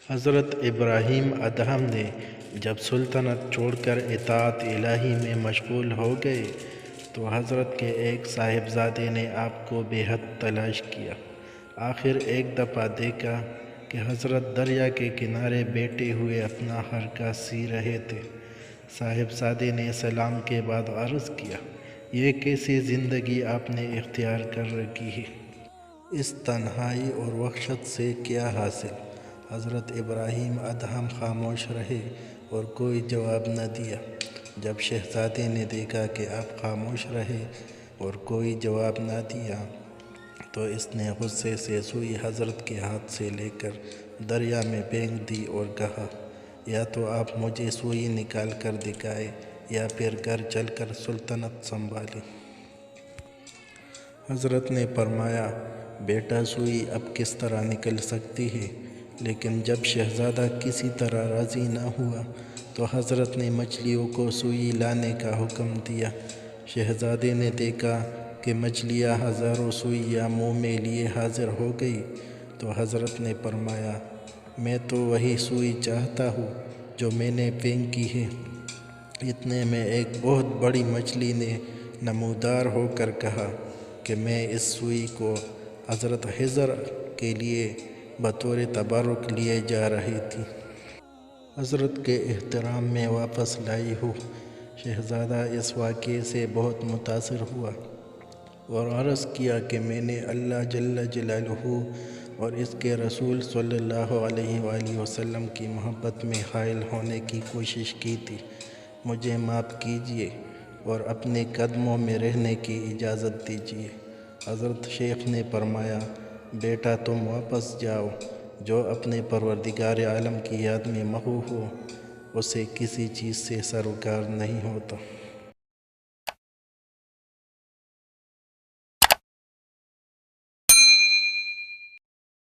حضرت ابراہیم ادہم نے جب سلطنت چھوڑ کر اطاعت الہی میں مشغول ہو گئے تو حضرت کے ایک صاحبزادے نے آپ کو بے حد تلاش کیا۔ آخر ایک دفعہ دیکھا کہ حضرت دریا کے کنارے بیٹھے ہوئے اپنا حرکہ سی رہے تھے۔ صاحبزادے نے سلام کے بعد عرض کیا، یہ کیسی زندگی آپ نے اختیار کر رکھی ہے؟ اس تنہائی اور وحشت سے کیا حاصل؟ حضرت ابراہیم ادہم خاموش رہے اور کوئی جواب نہ دیا۔ جب شہزادے نے دیکھا کہ آپ خاموش رہے اور کوئی جواب نہ دیا تو اس نے غصے سے سوئی حضرت کے ہاتھ سے لے کر دریا میں پھینک دی اور کہا، یا تو آپ مجھے سوئی نکال کر دکھائیں یا پھر گھر چل کر سلطنت سنبھالیں۔ حضرت نے فرمایا، بیٹا سوئی اب کس طرح نکل سکتی ہے؟ لیکن جب شہزادہ کسی طرح راضی نہ ہوا تو حضرت نے مچھلیوں کو سوئی لانے کا حکم دیا۔ شہزادے نے دیکھا کہ مچھلیاں ہزاروں سوئیاں منہ میں لیے حاضر ہو گئی تو حضرت نے فرمایا، میں تو وہی سوئی چاہتا ہوں جو میں نے پھینکی ہے۔ اتنے میں ایک بہت بڑی مچھلی نے نمودار ہو کر کہا کہ میں اس سوئی کو حضرت خضر کے لیے بطور تبرک لیے جا رہی تھی۔ حضرت کے احترام میں واپس لائی ہوں۔ شہزادہ اس واقعے سے بہت متاثر ہوا اور عرض کیا کہ میں نے اللہ جل جلالہ اور اس کے رسول صلی اللہ علیہ وآلہ وسلم کی محبت میں حائل ہونے کی کوشش کی تھی، مجھے معاف کیجیے اور اپنے قدموں میں رہنے کی اجازت دیجیے۔ حضرت شیخ نے فرمایا، بیٹا تم واپس جاؤ، جو اپنے پروردگار عالم کی یاد میں مخوف ہو اسے کسی چیز سے سروکار نہیں ہوتا۔